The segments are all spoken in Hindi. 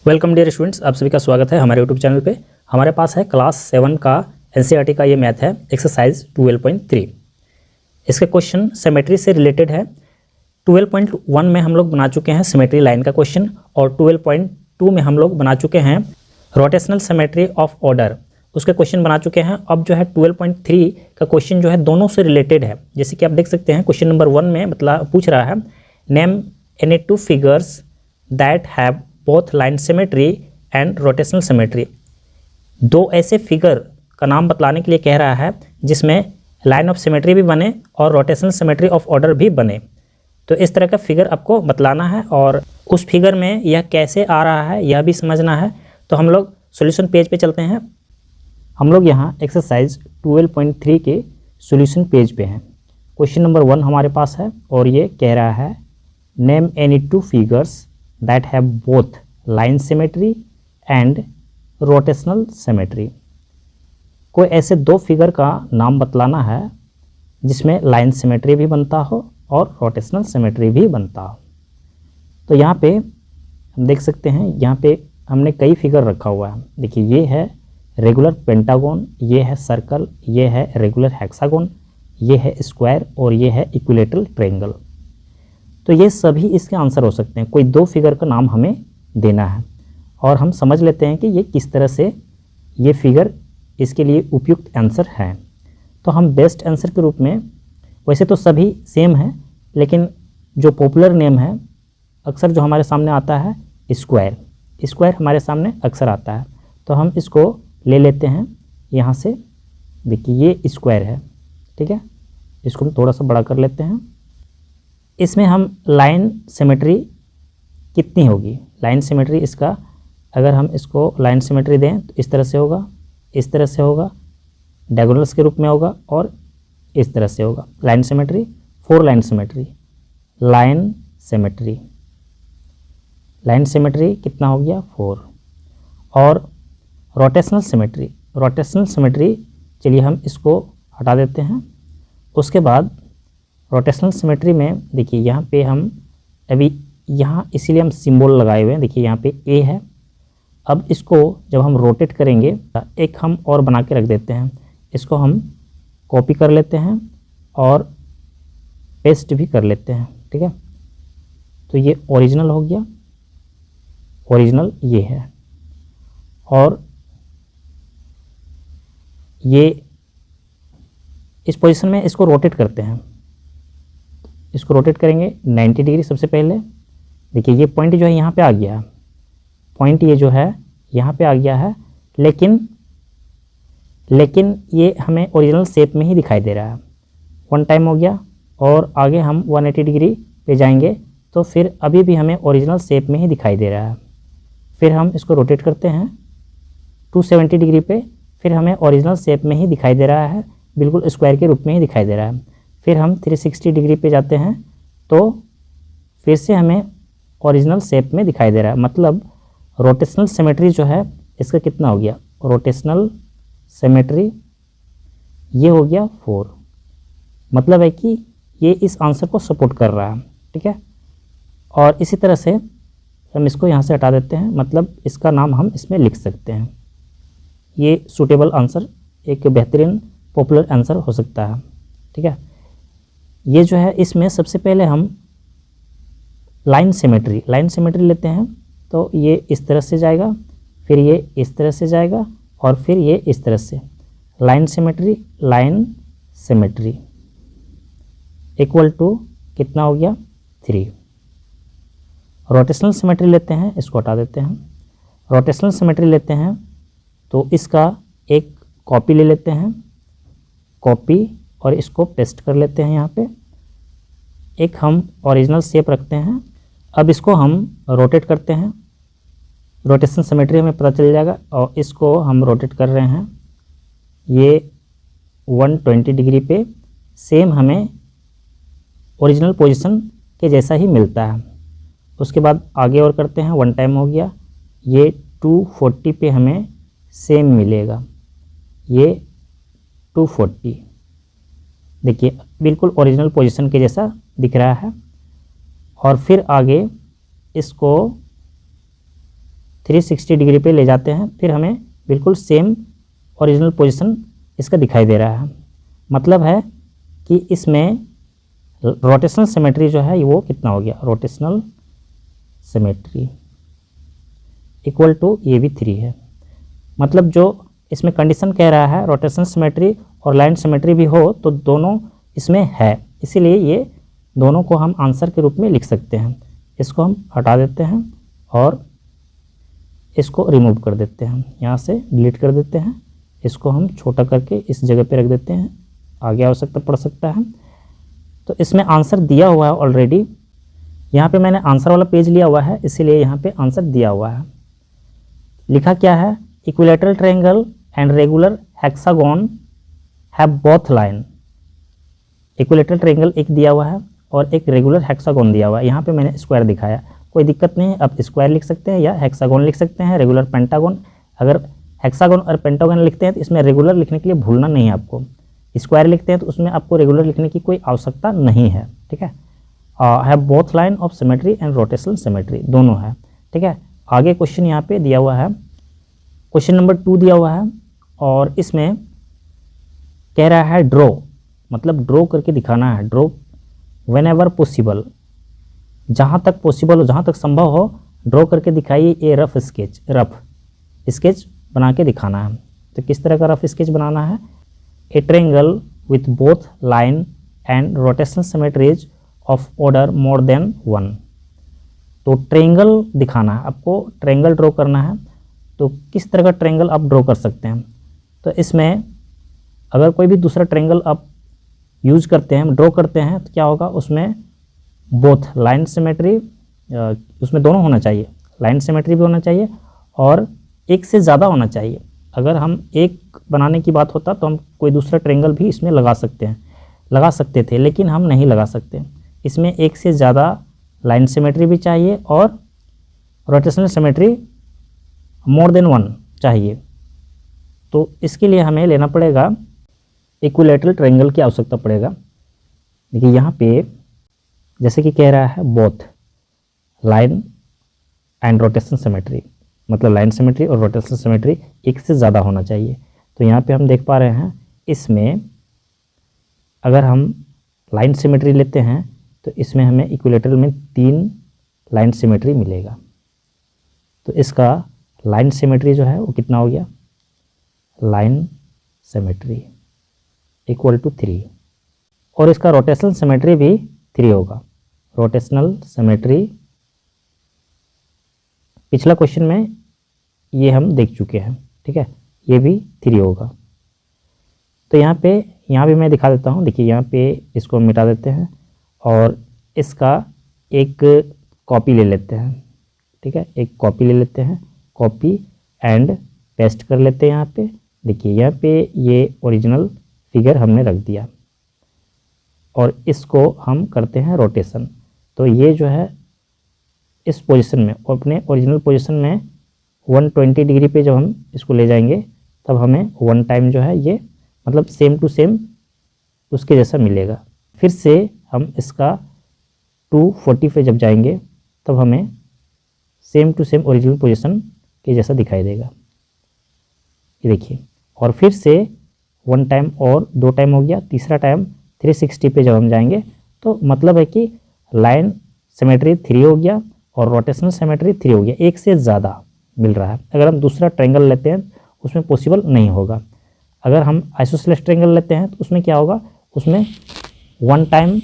वेलकम डियर स्टूडेंट्स, आप सभी का स्वागत है हमारे यूट्यूब चैनल पे। हमारे पास है क्लास 7 का एनसीईआरटी का ये मैथ है एक्सरसाइज 12.3। इसके क्वेश्चन सिमेट्री से रिलेटेड है। 12.1 में हम लोग बना चुके हैं सिमेट्री लाइन का क्वेश्चन और 12.2 में हम लोग बना चुके हैं रोटेशनल सिमेट्री ऑफ ऑर्डर, उसके क्वेश्चन बना चुके हैं। अब जो है 12.3 का क्वेश्चन जो है दोनों से रिलेटेड है। जैसे कि आप देख सकते हैं क्वेश्चन नंबर 1 में पूछ रहा है name any two figures that have both line symmetry and rotational symmetry. दो ऐसे फिगर का नाम बतलाने के लिए कह रहा है जिसमें लाइन ऑफ सिमेट्री भी बने और रोटेशनल सिमेट्री ऑफ ऑर्डर भी बने। तो इस तरह का फिगर आपको बतलाना है और उस फिगर में यह कैसे आ रहा है यह भी समझना है। तो हम लोग सॉल्यूशन पेज पे चलते हैं। हम लोग यहाँ एक्सरसाइज 12.3 के सॉल्यूशन पेज पे हैं। क्वेश्चन नंबर 1 हमारे पास है और ये कह रहा है name any two figures that have both line symmetry and rotational symmetry। कोई ऐसे दो फिगर का नाम बतलाना है जिसमें लाइन सिमेट्री भी बनता हो और रोटेशनल सिमेट्री भी बनता हो। तो यहाँ पे हम देख सकते हैं, यहाँ पे हमने कई फिगर रखा हुआ है। देखिए ये है रेगुलर पेंटागन, ये है सर्कल, ये है रेगुलर हेक्सागन, ये है स्क्वायर और ये है इक्विलेटरल ट्रायंगल। तो ये सभी इसके आंसर हो सकते हैं। कोई दो फिगर का नाम हमें देना है और हम समझ लेते हैं कि ये किस तरह से ये फिगर इसके लिए उपयुक्त आंसर है। तो हम बेस्ट आंसर के रूप में, वैसे तो सभी सेम हैं लेकिन जो पॉपुलर नेम है अक्सर जो हमारे सामने आता है स्क्वायर हमारे सामने अक्सर आता है। तो हम इसको ले लेते हैं यहाँ से। देखिए ये स्क्वायर है, ठीक है, इसको हम थोड़ा सा बड़ा कर लेते हैं। इसमें हम लाइन सिमेट्री कितनी होगी, लाइन सिमेट्री इसका, अगर हम इसको लाइन सिमेट्री दें तो इस तरह से होगा, इस तरह से होगा, डायगोनल्स के रूप में होगा और इस तरह से होगा। Line symmetry 4 line symmetry, line symmetry कितना हो गया 4। और रोटेशनल सिमेट्री चलिए हम इसको हटा देते हैं। उसके बाद रोटेशनल सिमेट्री में देखिए यहाँ पे हम अभी यहाँ इसीलिए हम सिंबल लगाए हुए हैं। देखिए यहाँ पे ए है। अब इसको जब हम रोटेट करेंगे एक हम और बना के रख देते हैं। इसको हम कॉपी कर लेते हैं और पेस्ट भी कर लेते हैं, ठीक है। तो ये ओरिजिनल हो गया, ओरिजिनल ये है। और ये इस पोजीशन में इसको रोटेट करते हैं। इसको रोटेट करेंगे 90 डिग्री। सबसे पहले देखिए ये पॉइंट जो है यहाँ पे आ गया है, पॉइंट ये जो है यहाँ पे आ गया है, लेकिन ये हमें ओरिजिनल शेप में ही दिखाई दे रहा है। 1 टाइम हो गया और आगे हम 180 डिग्री पे जाएंगे तो फिर अभी भी हमें ओरिजिनल शेप में ही दिखाई दे रहा है। फिर हम इसको रोटेट करते हैं 270 डिग्री पे, फिर हमें ओरिजिनल शेप में ही दिखाई दे रहा है, बिल्कुल स्क्वायर के रूप में ही दिखाई दे रहा है। फिर हम 360 डिग्री पे जाते हैं तो फिर से हमें ओरिजिनल शेप में दिखाई दे रहा है। मतलब रोटेशनल सिमेट्री जो है इसका कितना हो गया, रोटेशनल सिमेट्री ये हो गया 4। मतलब है कि ये इस आंसर को सपोर्ट कर रहा है, ठीक है। और इसी तरह से हम इसको यहाँ से हटा देते हैं, मतलब इसका नाम हम इसमें लिख सकते हैं। ये सूटेबल आंसर, एक बेहतरीन पॉपुलर आंसर हो सकता है, ठीक है। ये जो है इसमें सबसे पहले हम लाइन सिमेट्री लेते हैं। तो ये इस तरह से जाएगा, फिर ये इस तरह से जाएगा और फिर ये इस तरह से। लाइन सिमेट्री इक्वल टू कितना हो गया 3। रोटेशनल सिमेट्री लेते हैं, इसको हटा देते हैं। रोटेशनल सिमेट्री लेते हैं तो इसका एक कॉपी ले लेते हैं, कॉपी, और इसको पेस्ट कर लेते हैं यहाँ पे। एक हम ओरिजिनल शेप रखते हैं। अब इसको हम रोटेट करते हैं, रोटेशन सिमेट्री हमें पता चल जाएगा। और इसको हम रोटेट कर रहे हैं ये 120 डिग्री पे, सेम हमें ओरिजिनल पोजीशन के जैसा ही मिलता है। उसके बाद आगे और करते हैं, 1 टाइम हो गया, ये 240 पे हमें सेम मिलेगा, ये 240। देखिए बिल्कुल ओरिजिनल पोजीशन के जैसा दिख रहा है। और फिर आगे इसको 360 डिग्री पे ले जाते हैं, फिर हमें बिल्कुल सेम ओरिजिनल पोजीशन इसका दिखाई दे रहा है। मतलब है कि इसमें रोटेशनल सिमेट्री जो है वो कितना हो गया, रोटेशनल सिमेट्री इक्वल टू ये भी 3 है। मतलब जो इसमें कंडीशन कह रहा है रोटेशनल सिमेट्री और लाइन सिमेट्री भी हो तो दोनों इसमें है, इसीलिए ये दोनों को हम आंसर के रूप में लिख सकते हैं। इसको हम हटा देते हैं और इसको रिमूव कर देते हैं, यहाँ से डिलीट कर देते हैं। इसको हम छोटा करके इस जगह पे रख देते हैं, आगे आवश्यकता पड़ सकता है। तो इसमें आंसर दिया हुआ है ऑलरेडी, यहाँ पे मैंने आंसर वाला पेज लिया हुआ है, इसीलिए यहाँ पे आंसर दिया हुआ है। लिखा क्या है, equilateral triangle and regular hexagon have both line. Equilateral triangle एक दिया हुआ है और एक रेगुलर हेक्सागोन दिया हुआ है। यहाँ पे मैंने स्क्वायर दिखाया, कोई दिक्कत नहीं है, आप स्क्वायर लिख सकते हैं या हेक्सागोन लिख सकते हैं, रेगुलर पेंटागोन। अगर हेक्सागोन और पेंटागोन लिखते हैं तो इसमें रेगुलर लिखने के लिए भूलना नहीं है आपको। स्क्वायर लिखते हैं तो उसमें आपको रेगुलर लिखने की कोई आवश्यकता नहीं है, ठीक है। Have both line of symmetry and rotational symmetry, दोनों है, ठीक है। आगे क्वेश्चन यहाँ पे दिया हुआ है, क्वेश्चन नंबर 2 दिया हुआ है और इसमें कह रहा है ड्रॉ, मतलब ड्रॉ करके दिखाना है। ड्रॉ व्हेन एवर पॉसिबल, जहाँ तक पॉसिबल हो, जहाँ तक संभव हो ड्रॉ करके दिखाइए ए रफ स्केच बना के दिखाना है। तो किस तरह का रफ स्केच बनाना है, ए triangle with both line and rotational symmetries of order more than 1। तो ट्रायंगल दिखाना है आपको, ट्रायंगल ड्रॉ करना है। तो किस तरह का ट्रायंगल आप ड्रॉ कर सकते हैं, तो इसमें अगर कोई भी दूसरा ट्रायंगल आप यूज करते हैं, ड्रॉ करते हैं, तो क्या होगा, उसमें बोथ लाइन सिमेट्री, उसमें दोनों होना चाहिए, लाइन सिमेट्री भी होना चाहिए और एक से ज़्यादा होना चाहिए। अगर हम एक बनाने की बात होता तो हम कोई दूसरा ट्रायंगल भी इसमें लगा सकते थे, लेकिन हम नहीं लगा सकते। इसमें एक से ज़्यादा लाइन सिमेट्री भी चाहिए और रोटेशनल सिमेट्री मोर देन 1 चाहिए। तो इसके लिए हमें लेना पड़ेगा इक्विलैटरल ट्रायंगल की आवश्यकता पड़ेगा। देखिए यहाँ पे जैसे कि कह रहा है both line and rotational symmetry, मतलब लाइन सिमेट्री और रोटेशनल सिमेट्री एक से ज़्यादा होना चाहिए। तो यहाँ पे हम देख पा रहे हैं, इसमें अगर हम लाइन सिमेट्री लेते हैं तो इसमें हमें इक्विलैटरल में 3 लाइन सिमेट्री मिलेगा। तो इसका लाइन सिमेट्री जो है वो कितना हो गया, लाइन सिमेट्री इक्वल टू 3, और इसका रोटेशनल सिमेट्री भी 3 होगा। रोटेशनल सिमेट्री पिछला क्वेश्चन में ये हम देख चुके हैं, ठीक है, ये भी 3 होगा। तो यहाँ भी मैं दिखा देता हूँ। देखिए यहाँ पे इसको मिटा देते हैं और इसका एक कॉपी ले लेते हैं, ठीक है, एक कॉपी ले लेते हैं, कॉपी एंड पेस्ट कर लेते हैं यहाँ पे। देखिए यहाँ पे ये ओरिजिनल फिगर हमने रख दिया और इसको हम करते हैं रोटेशन। तो ये जो है इस पोजीशन में, अपने ओरिजिनल पोजीशन में 120 डिग्री पे जब हम इसको ले जाएंगे तब हमें 1 टाइम जो है ये मतलब सेम टू सेम उसके जैसा मिलेगा। फिर से हम इसका 240 पे जब जाएंगे तब हमें same to same original position के जैसा दिखाई देगा, ये देखिए। और फिर से 1 टाइम और 2 टाइम हो गया, तीसरा टाइम 360 पे जब हम जाएंगे तो मतलब है कि लाइन सिमेट्री 3 हो गया और रोटेशनल सिमेट्री 3 हो गया, एक से ज़्यादा मिल रहा है। अगर हम दूसरा ट्रायंगल लेते हैं उसमें पॉसिबल नहीं होगा। अगर हम आइसोसेलेस ट्रायंगल लेते हैं तो उसमें क्या होगा, उसमें 1 टाइम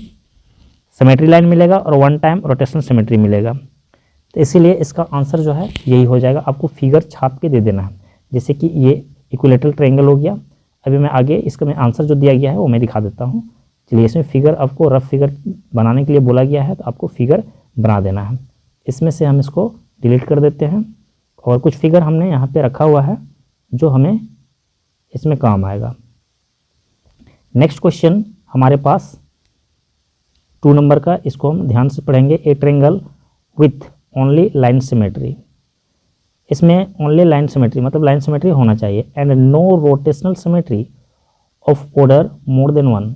सिमेट्री लाइन मिलेगा और 1 टाइम रोटेशनल सिमेट्री मिलेगा। तो इसीलिए इसका आंसर जो है यही हो जाएगा। आपको फिगर छाप के दे देना है, जैसे कि ये इक्विलैटरल ट्रायंगल हो गया। अभी मैं आगे इसका मैं आंसर जो दिया गया है वो मैं दिखा देता हूँ। चलिए, इसमें फिगर आपको रफ फिगर बनाने के लिए बोला गया है तो आपको फिगर बना देना है। इसमें से हम इसको डिलीट कर देते हैं और कुछ फिगर हमने यहाँ पे रखा हुआ है जो हमें इसमें काम आएगा। नेक्स्ट क्वेश्चन हमारे पास 2 नंबर का, इसको हम ध्यान से पढ़ेंगे। A triangle with only line symmetry, इसमें ओनली लाइन सिमेट्री मतलब लाइन सिमेट्री होना चाहिए and no rotational symmetry of order more than 1,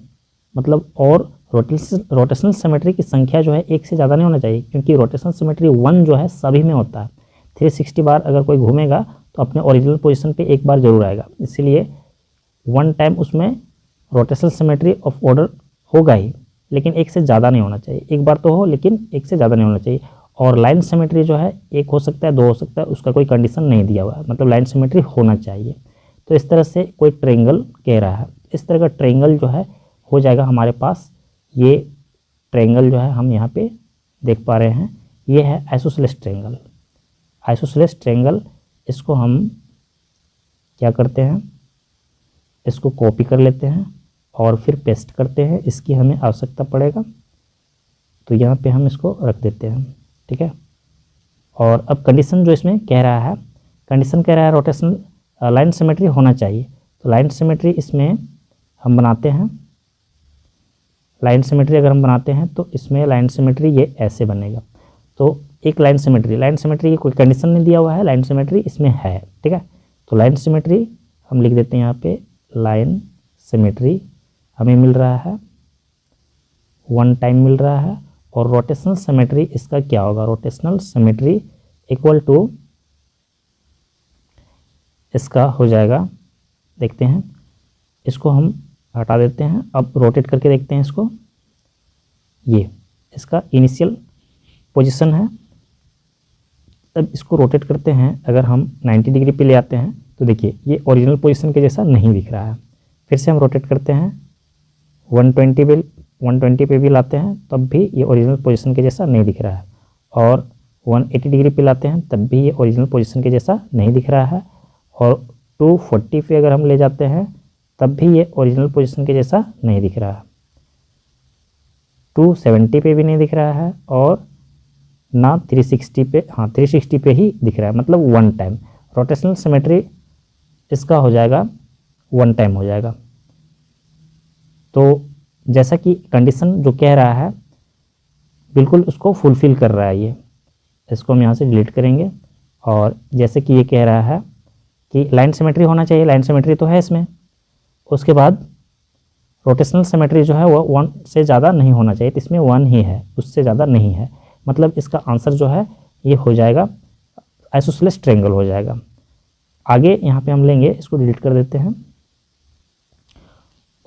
मतलब और रोटेशनल सिमेट्री की संख्या जो है एक से ज़्यादा नहीं होना चाहिए, क्योंकि रोटेशनल सिमेट्री 1 जो है सभी में होता है, 360 बार अगर कोई घूमेगा तो अपने ओरिजिनल पोजीशन पे एक बार जरूर आएगा, इसीलिए वन टाइम उसमें रोटेशनल सिमेट्री ऑफ ऑर्डर होगा ही, लेकिन एक से ज़्यादा नहीं होना चाहिए। एक बार तो हो लेकिन एक से ज़्यादा नहीं होना चाहिए। और लाइन सिमेट्री जो है एक हो सकता है, दो हो सकता है, उसका कोई कंडीशन नहीं दिया हुआ है, मतलब लाइन सिमेट्री होना चाहिए। तो इस तरह से कोई ट्रायंगल कह रहा है, इस तरह का ट्रायंगल जो है हो जाएगा हमारे पास। ये ट्रायंगल जो है हम यहाँ पे देख पा रहे हैं, ये है आइसोसेलेस ट्रायंगल। आइसोसेलेस ट्रायंगल, इसको हम क्या करते हैं, इसको कॉपी कर लेते हैं और फिर पेस्ट करते हैं, इसकी हमें आवश्यकता पड़ेगा तो यहाँ पे हम इसको रख देते हैं, ठीक है। और अब कंडीशन जो इसमें कह रहा है, कंडीशन कह रहा है रोटेशनल लाइन सिमेट्री होना चाहिए। तो लाइन सिमेट्री इसमें हम बनाते हैं, लाइन सिमेट्री अगर हम बनाते हैं तो इसमें लाइन सिमेट्री ये ऐसे बनेगा। तो एक लाइन सिमेट्री की कोई कंडीशन नहीं दिया हुआ है, लाइन सिमेट्री इसमें है, ठीक है। तो लाइन सिमेट्री हम लिख देते हैं यहाँ पे, लाइन सिमेट्री हमें मिल रहा है, वन टाइम मिल रहा है। और रोटेशनल सिमेट्री इसका क्या होगा, रोटेशनल सिमेट्री इक्वल टू इसका हो जाएगा, देखते हैं, इसको हम हटा देते हैं। अब रोटेट करके देखते हैं इसको, ये इसका इनिशियल पोजीशन है। तब इसको रोटेट करते हैं, अगर हम 90 डिग्री पे ले आते हैं तो देखिए ये ओरिजिनल पोजीशन के जैसा नहीं दिख रहा है। फिर से हम रोटेट करते हैं, 120 पे भी लाते हैं तब भी ये ओरिजिनल पोजीशन के जैसा नहीं दिख रहा है। और 180 डिग्री पे लाते हैं तब भी ये ओरिजिनल पोजीशन के जैसा नहीं दिख रहा है। और 240 पे अगर हम ले जाते हैं तब भी ये ओरिजिनल पोजीशन के जैसा नहीं दिख रहा है। 270 पे भी नहीं दिख रहा है और ना 360 पे, हाँ 360 पे ही दिख रहा है, मतलब वन टाइम। रोटेशनल सिमेट्री इसका हो जाएगा वन टाइम हो जाएगा। तो जैसा कि कंडीशन जो कह रहा है बिल्कुल उसको फुलफ़िल कर रहा है ये। इसको हम यहाँ से डिलीट करेंगे। और जैसे कि ये कह रहा है कि लाइन सिमेट्री होना चाहिए, लाइन सिमेट्री तो है इसमें। उसके बाद रोटेशनल सिमेट्री जो है वो वन से ज़्यादा नहीं होना चाहिए, तो इसमें वन ही है, उससे ज़्यादा नहीं है। मतलब इसका आंसर जो है ये हो जाएगा आइसोसेलेस ट्रायंगल हो जाएगा। आगे यहाँ पे हम लेंगे, इसको डिलीट कर देते हैं।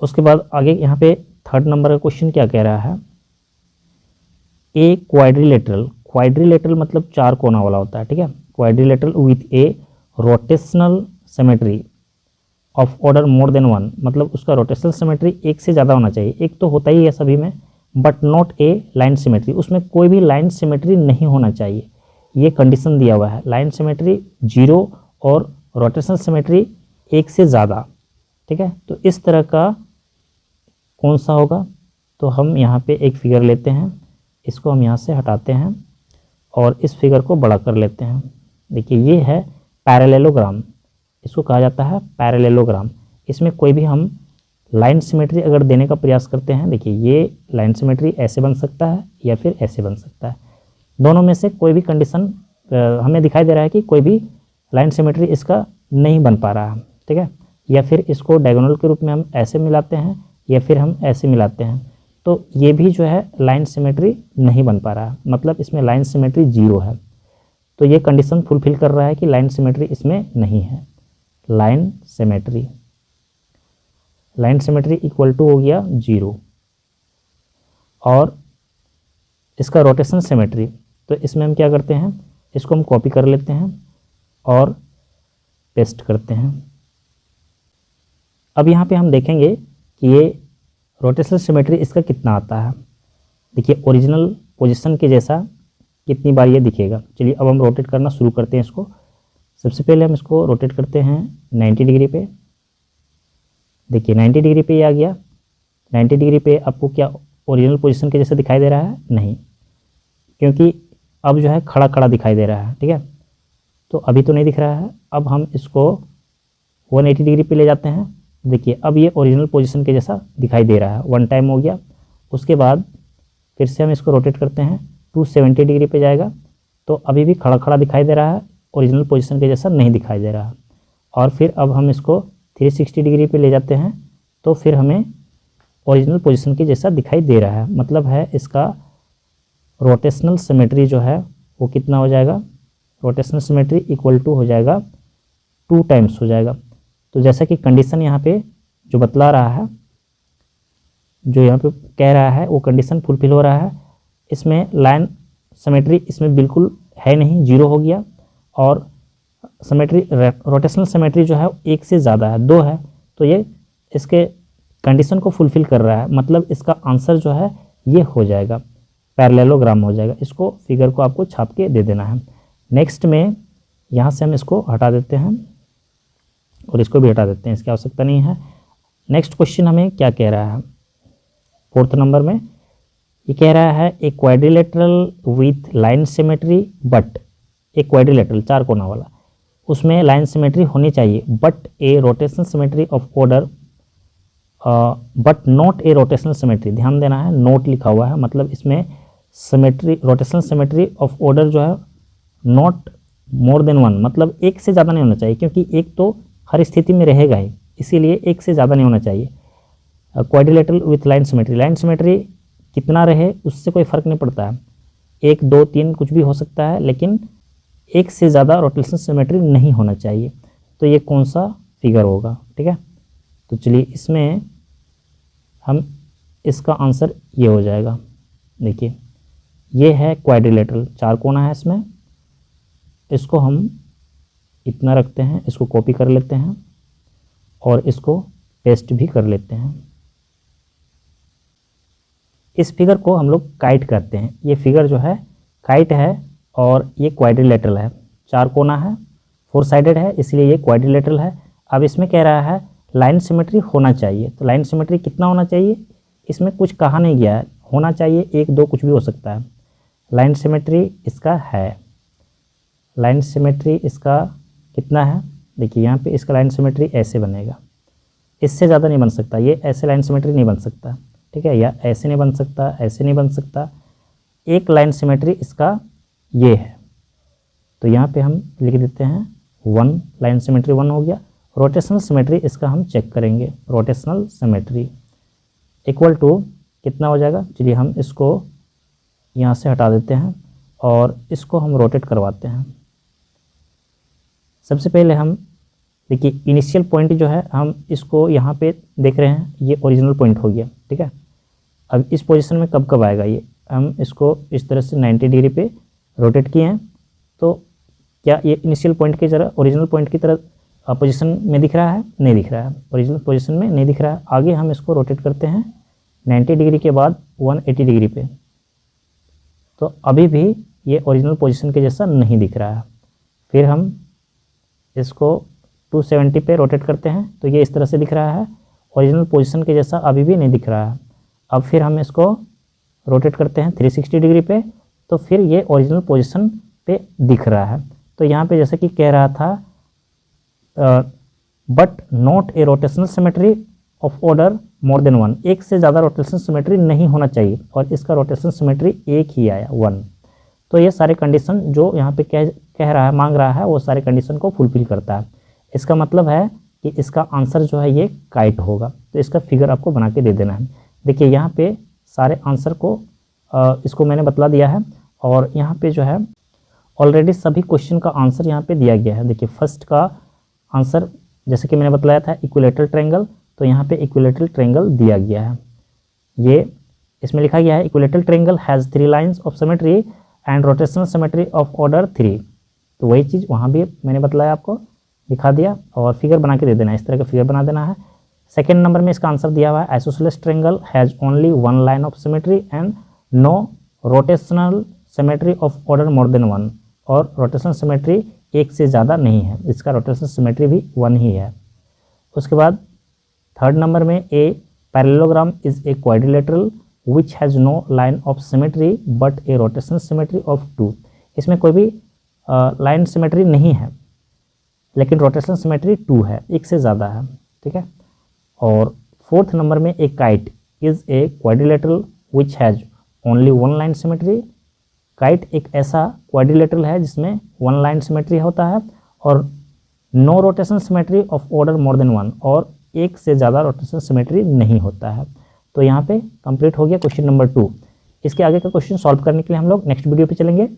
उसके बाद आगे यहाँ पे थर्ड नंबर का क्वेश्चन क्या कह रहा है, ए क्वाड्रिलेटरल मतलब चार कोना वाला होता है, ठीक है। Quadrilateral with A rotational symmetry of order more then one, मतलब उसका रोटेशनल सिमेट्री एक से ज़्यादा होना चाहिए। एक तो होता ही है सभी में, but not a line symmetry, उसमें कोई भी लाइन सिमेट्री नहीं होना चाहिए, ये कंडीशन दिया हुआ है। लाइन सिमेट्री 0 और रोटेशनल सिमेट्री एक से ज़्यादा, ठीक है। तो इस तरह का कौन सा होगा, तो हम यहाँ पे एक फिगर लेते हैं, इसको हम यहाँ से हटाते हैं और इस फिगर को बड़ा कर लेते हैं। देखिए ये है पैरेललोग्राम, इसको कहा जाता है पैरेललोग्राम। इसमें कोई भी हम लाइन सिमेट्री अगर देने का प्रयास करते हैं, देखिए ये लाइन सिमेट्री ऐसे बन सकता है या फिर ऐसे बन सकता है। दोनों में से कोई भी कंडीशन हमें दिखाई दे रहा है कि कोई भी लाइन सिमेट्री इसका नहीं बन पा रहा है, ठीक है। या फिर इसको डायगोनल के रूप में हम ऐसे मिलाते हैं या फिर हम ऐसे मिलाते हैं, तो ये भी जो है लाइन सिमेट्री नहीं बन पा रहा है, मतलब इसमें लाइन सिमेट्री 0 है। तो ये कंडीशन फुलफिल कर रहा है कि लाइन सिमेट्री इसमें नहीं है। लाइन सिमेट्री इक्वल टू हो गया 0। और इसका रोटेशन सिमेट्री, तो इसमें हम क्या करते हैं, इसको हम कॉपी कर लेते हैं और पेस्ट करते हैं। अब यहाँ पे हम देखेंगे कि ये रोटेशनल सिमेट्री इसका कितना आता है। देखिए ओरिजिनल पोजीशन के जैसा कितनी बार ये दिखेगा। चलिए अब हम रोटेट करना शुरू करते हैं इसको। सबसे पहले हम इसको रोटेट करते हैं 90 डिग्री पे। देखिए 90 डिग्री पे ये आ गया। 90 डिग्री पे आपको क्या ओरिजिनल पोजीशन के जैसा दिखाई दे रहा है? नहीं, क्योंकि अब जो है खड़ा खड़ा दिखाई दे रहा है, ठीक है। तो अभी तो नहीं दिख रहा है। अब हम इसको 180 डिग्री पे ले जाते हैं। देखिए अब ये ओरिजिनल पोजीशन के जैसा दिखाई दे रहा है, वन टाइम हो गया। उसके बाद फिर से हम इसको रोटेट करते हैं, 270 डिग्री पे जाएगा, तो अभी भी खड़ा खड़ा दिखाई दे रहा है, ओरिजिनल पोजीशन के जैसा नहीं दिखाई दे रहा। और फिर अब हम इसको 360 डिग्री पे ले जाते हैं, तो फिर हमें ओरिजिनल पोजीशन के जैसा दिखाई दे रहा है। मतलब है इसका रोटेशनल सिमेट्री जो है वो कितना हो जाएगा, रोटेशनल सिमेट्री इक्वल टू हो जाएगा 2 टाइम्स हो जाएगा। तो जैसा कि कंडीशन यहाँ पे जो बतला रहा है, जो यहाँ पे कह रहा है वो कंडीशन फुलफिल हो रहा है। इसमें लाइन सिमेट्री इसमें बिल्कुल है नहीं, 0 हो गया। और सिमेट्री रोटेशनल सिमेट्री जो है 1 से ज़्यादा है, 2 है, तो ये इसके कंडीशन को फुलफिल कर रहा है। मतलब इसका आंसर जो है ये हो जाएगा, पैरेललोग्राम हो जाएगा। इसको फिगर को आपको छाप के दे देना है। नेक्स्ट में यहाँ से हम इसको हटा देते हैं और इसको भी हटा देते हैं, इसकी आवश्यकता नहीं है। नेक्स्ट क्वेश्चन हमें क्या कह रहा है 4th नंबर में, ये कह रहा है a quadrilateral with line symmetry but, एक क्वाड्रिलेटरल 4 कोना वाला, उसमें लाइन सिमेट्री होनी चाहिए but a rotational symmetry of order but not a rotational symmetry. ध्यान देना है, नोट लिखा हुआ है, मतलब इसमें symmetry rotational symmetry of order जो है नॉट मोर देन 1, मतलब 1 से ज़्यादा नहीं होना चाहिए, क्योंकि 1 तो हर स्थिति में रहेगा ही, इसीलिए 1 से ज़्यादा नहीं होना चाहिए। Quadrilateral with line symmetry, line symmetry कितना रहे उससे कोई फ़र्क नहीं पड़ता है, 1 2 3 कुछ भी हो सकता है, लेकिन 1 से ज़्यादा रोटेशनल सिमेट्री नहीं होना चाहिए। तो ये कौन सा फिगर होगा, ठीक है। तो चलिए इसमें हम इसका आंसर ये हो जाएगा। देखिए ये है क्वाड्रिलेटरल, 4 कोना है इसमें, इसको हम इतना रखते हैं, इसको कॉपी कर लेते हैं और इसको पेस्ट भी कर लेते हैं। इस फिगर को हम लोग काइट कहते हैं। ये फिगर जो है काइट है और ये क्वाड्रिलेटरल है, 4 कोना है, 4 साइडेड है, इसलिए ये क्वाड्रिलेटरल है। अब इसमें कह रहा है लाइन सिमेट्री होना चाहिए, तो लाइन सिमेट्री कितना होना चाहिए, इसमें कुछ कहा नहीं गया है, होना चाहिए 1 2 कुछ भी हो सकता है। लाइन सिमेट्री इसका है, लाइन सिमेट्री इसका कितना है, देखिए यहाँ पे इसका लाइन सिमेट्री ऐसे बनेगा, इससे ज़्यादा नहीं बन सकता, ये ऐसे लाइन सिमेट्री नहीं बन सकता, ठीक है, या ऐसे नहीं बन सकता, ऐसे नहीं बन सकता। एक लाइन सिमेट्री इसका ये है, तो यहाँ पे हम लिख देते हैं 1, लाइन सिमेट्री 1 हो गया। रोटेशनल सिमेट्री इसका हम चेक करेंगे, रोटेशनल सिमेट्री इक्वल टू कितना हो जाएगा। चलिए हम इसको यहाँ से हटा देते हैं और इसको हम रोटेट करवाते हैं। सबसे पहले हम देखिए इनिशियल पॉइंट जो है हम इसको यहाँ पे देख रहे हैं, ये ओरिजिनल पॉइंट हो गया, ठीक है। अब इस पोजीशन में कब कब आएगा, ये हम इसको इस तरह से 90 डिग्री पे रोटेट किए हैं, तो क्या ये इनिशियल पॉइंट की तरह ओरिजिनल पॉइंट की तरह पोजीशन में दिख रहा है, नहीं दिख रहा है, ओरिजिनल पोजीशन में नहीं दिख रहा है। आगे हम इसको रोटेट करते हैं 90 डिग्री के बाद 180 डिग्री पे, तो अभी भी ये ओरिजिनल पोजीशन के जैसा नहीं दिख रहा है। फिर हम इसको 270 पे रोटेट करते हैं, तो ये इस तरह से दिख रहा है, ओरिजिनल पोजीशन के जैसा अभी भी नहीं दिख रहा है। अब फिर हम इसको रोटेट करते हैं 360 डिग्री पे, तो फिर ये ओरिजिनल पोजीशन पे दिख रहा है। तो यहाँ पे जैसे कि कह रहा था but not a rotational symmetry of order more than 1, 1 से ज़्यादा रोटेशनल सिमेट्री नहीं होना चाहिए, और इसका रोटेशनल सिमेट्री 1 ही आया 1। तो ये सारे कंडीशन जो यहाँ पे कह रहा है, मांग रहा है, वो सारे कंडीशन को फुलफिल करता है। इसका मतलब है कि इसका आंसर जो है ये काइट होगा। तो इसका फिगर आपको बना के दे देना है। देखिए यहाँ पे सारे आंसर को इसको मैंने बतला दिया है, और यहाँ पे जो है ऑलरेडी सभी क्वेश्चन का आंसर यहाँ पे दिया गया है। देखिए फर्स्ट का आंसर जैसे कि मैंने बतलाया था इक्विलेटरल ट्रायंगल, तो यहाँ पे इक्विलेटरल ट्रायंगल दिया गया है। ये इसमें लिखा गया है equilateral triangle has 3 lines of symmetry and rotational symmetry of order 3। तो वही चीज़ वहाँ भी मैंने बतलाया, आपको दिखा दिया, और फिगर बना के दे देना है, इस तरह का फिगर बना देना है। सेकेंड नंबर में इसका आंसर दिया हुआ है isosceles triangle has only 1 line of symmetry and no rotational symmetry of order more than 1, और रोटेशनल सिमेट्री 1 से ज़्यादा नहीं है, इसका रोटेशनल सिमेट्री भी 1 ही है। उसके बाद थर्ड नंबर में a parallelogram is a quadrilateral which has no line of symmetry but a rotational symmetry of 2। इसमें कोई भी लाइन सिमेट्री नहीं है, लेकिन रोटेशनल सिमेट्री 2 है, 1 से ज़्यादा है, ठीक है। और फोर्थ नंबर में ए kite is a quadrilateral which has only 1 line symmetry. Kite एक ऐसा क्वाड्रिलेटरल है जिसमें 1 लाइन सिमेट्री होता है, और no rotational symmetry of order more than 1, और 1 से ज़्यादा रोटेशनल सिमेट्री नहीं होता है। तो यहाँ पे कंप्लीट हो गया क्वेश्चन नंबर 2। इसके आगे का क्वेश्चन सॉल्व करने के लिए हम लोग नेक्स्ट वीडियो पे चलेंगे।